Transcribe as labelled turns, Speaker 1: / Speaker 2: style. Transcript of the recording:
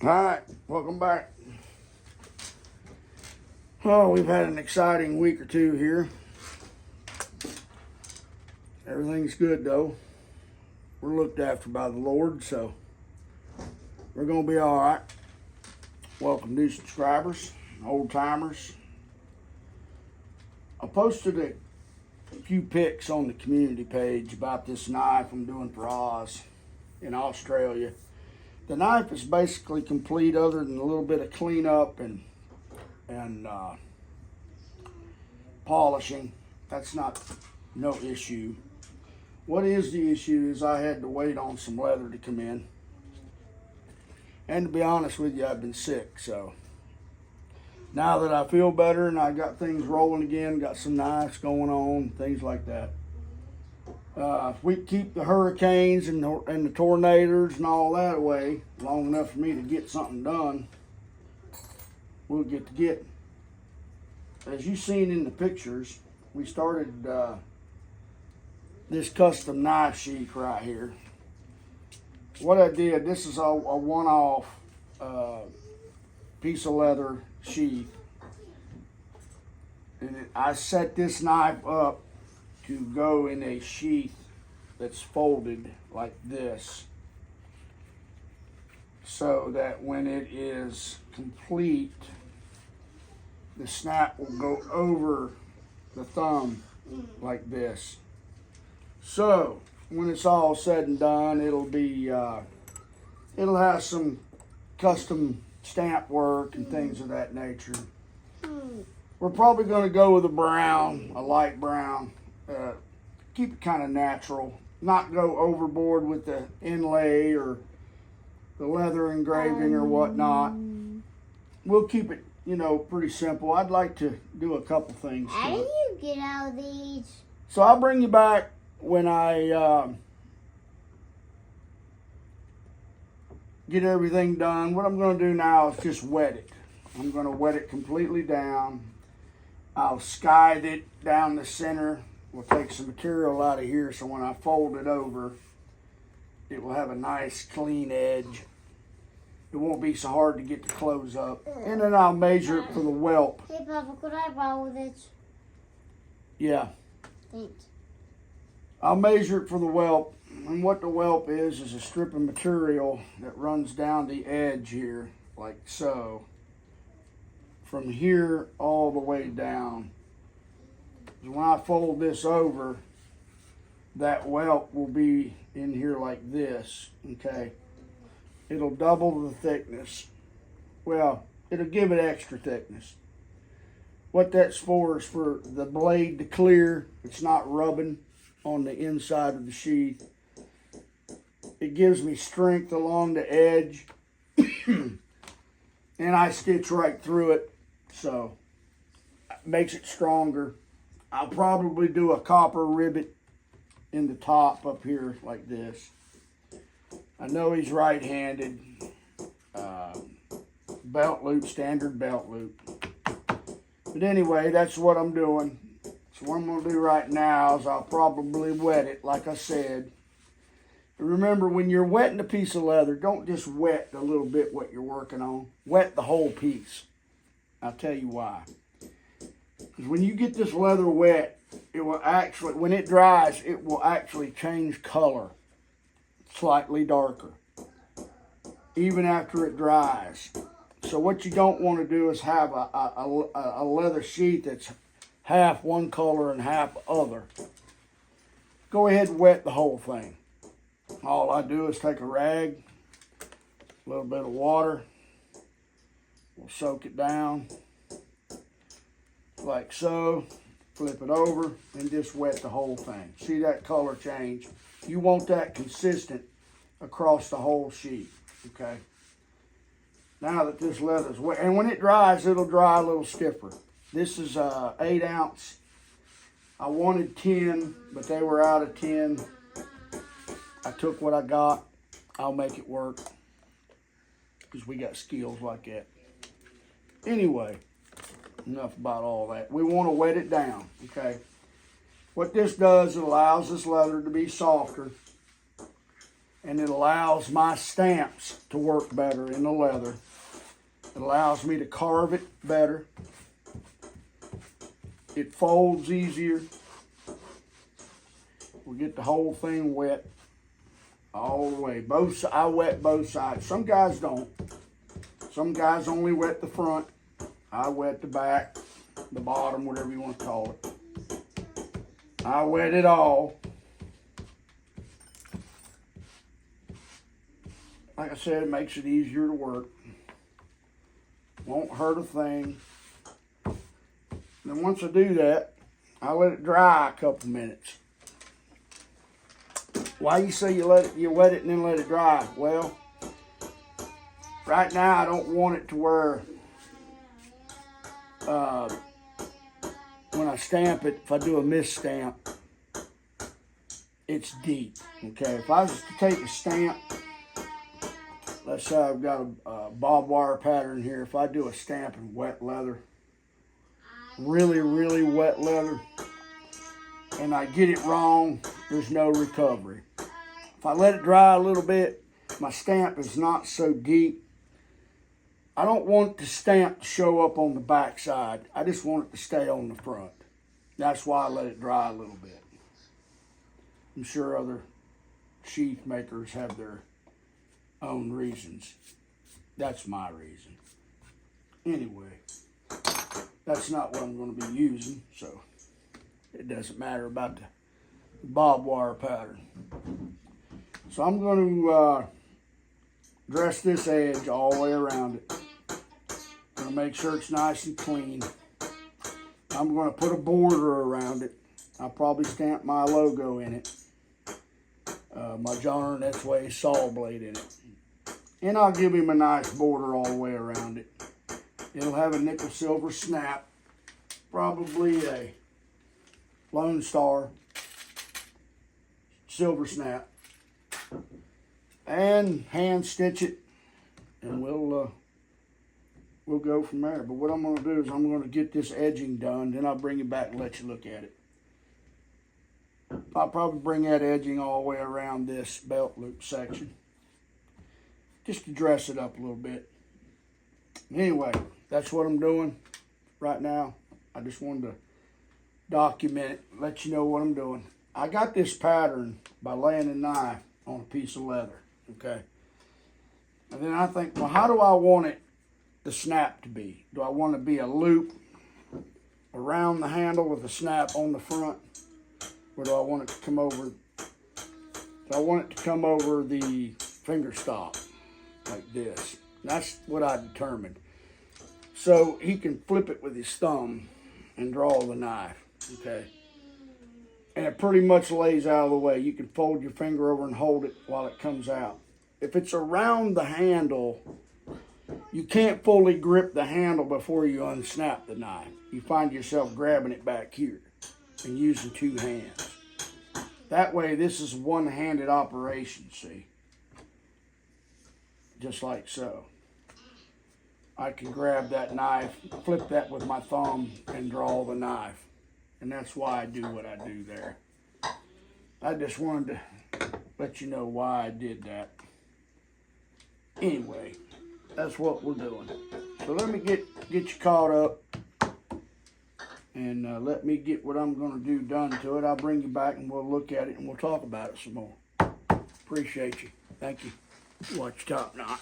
Speaker 1: Alright, welcome back. Oh, we've had an exciting week or two here. Everything's good though. We're looked after by the Lord, so we're going to be alright. Welcome new subscribers, old timers. I posted a few pics on the community page about this knife I'm doing for Oz in Australia. The knife is basically complete other than a little bit of cleanup and polishing. That's no issue. What is the issue is I had to wait on some leather to come in. And to be honest with you, I've been sick, so now that I feel better and I got things rolling again, got some knives going on, things like that. If we keep the hurricanes and the tornadoes and all that away long enough for me to get something done, we'll get to getting. As you've seen in the pictures, we started this custom knife sheath right here. What I did, this is a one-off piece of leather sheath. And I set this knife up to go in a sheath that's folded like this, so that when it is complete, the snap will go over the thumb like this. So when it's all said and done, it'll have some custom stamp work and things of that nature. We're probably going to go with a brown, a light brown. Keep it kind of natural, not go overboard with the inlay or the leather engraving or whatnot. We'll keep it, pretty simple. I'd like to do a couple things.
Speaker 2: How do you get out of these?
Speaker 1: So I'll bring you back when I get everything done. What I'm going to do now is just wet it. I'm going to wet it completely down. I'll skyed it down the center. We'll take some material out of here so when I fold it over, it will have a nice clean edge. It won't be so hard to get the close up. And then I'll measure it for the whelp.
Speaker 2: Hey, Papa, could I borrow this?
Speaker 1: Yeah.
Speaker 2: Thanks.
Speaker 1: I'll measure it for the whelp. And what the whelp is a strip of material that runs down the edge here, like so. From here all the way down. When I fold this over, that welt will be in here like this, okay? It'll double the thickness. Well, it'll give it extra thickness. What that's for is for the blade to clear. It's not rubbing on the inside of the sheath. It gives me strength along the edge. And I stitch right through it, so it makes it stronger. I'll probably do a copper rivet in the top up here like this. I know he's right-handed. Belt loop, standard belt loop. But anyway, that's what I'm doing. So what I'm going to do right now is I'll probably wet it, like I said. And remember, when you're wetting a piece of leather, don't just wet a little bit what you're working on. Wet the whole piece. I'll tell you why. Because when you get this leather wet, it will actually, when it dries, it will actually change color, slightly darker, even after it dries. So what you don't want to do is have a leather sheath that's half one color and half other. Go ahead and wet the whole thing. All I do is take a rag, a little bit of water, we'll soak it down. Like so, flip it over and just wet the whole thing. See that color change? You want that consistent across the whole sheet, okay? Now that this leather's wet, and when it dries, it'll dry a little stiffer. This is 8 ounce. I wanted 10, but they were out of 10. I took what I got. I'll make it work because we got skills like that. Anyway. Enough about all that. We want to wet it down, okay? What this does, it allows this leather to be softer. and it allows my stamps to work better in the leather. It allows me to carve it better. It folds easier. We get the whole thing wet all the way. I wet both sides. Some guys don't. Some guys only wet the front. I wet the back, the bottom, whatever you want to call it. I wet it all. Like I said, it makes it easier to work. Won't hurt a thing. Then once I do that, I let it dry a couple minutes. Why you say you wet it and then let it dry? Well, right now I don't want it to where when I stamp it, if I do a misstamp, it's deep. Okay, if I was to take a stamp, let's say I've got a barbed wire pattern here. If I do a stamp in wet leather, really, really wet leather, and I get it wrong, there's no recovery. If I let it dry a little bit, my stamp is not so deep. I don't want the stamp to show up on the back side. I just want it to stay on the front. That's why I let it dry a little bit. I'm sure other sheath makers have their own reasons. That's my reason. Anyway, that's not what I'm going to be using, so it doesn't matter about the barbed wire pattern. So I'm going to dress this edge all the way around it. I'm going to make sure it's nice and clean. I'm going to put a border around it. I'll probably stamp my logo in it. My John Arnett's Way saw blade in it. And I'll give him a nice border all the way around it. It'll have a nickel silver snap. Probably a Lone Star silver snap. And hand stitch it. And we'll go from there. But what I'm going to do is I'm going to get this edging done. Then I'll bring it back and let you look at it. I'll probably bring that edging all the way around this belt loop section, just to dress it up a little bit. Anyway, that's what I'm doing right now. I just wanted to document it, let you know what I'm doing. I got this pattern by laying a knife on a piece of leather, okay? And then I think, well, how do I want it, the snap to be? Do I want it to be a loop around the handle with a snap on the front? Or do I want it to come over? Do I want it to come over the finger stop like this? That's what I determined. So he can flip it with his thumb and draw the knife, okay? And it pretty much lays out of the way. You can fold your finger over and hold it while it comes out. If it's around the handle, you can't fully grip the handle before you unsnap the knife. You find yourself grabbing it back here and using two hands. That way, this is a one-handed operation, see? Just like so. I can grab that knife, flip that with my thumb, and draw the knife. And that's why I do what I do there. I just wanted to let you know why I did that. Anyway, that's what we're doing. So let me get you caught up. And let me get what I'm going to do done to it. I'll bring you back and we'll look at it and we'll talk about it some more. Appreciate you. Thank you. Watch Top Knot.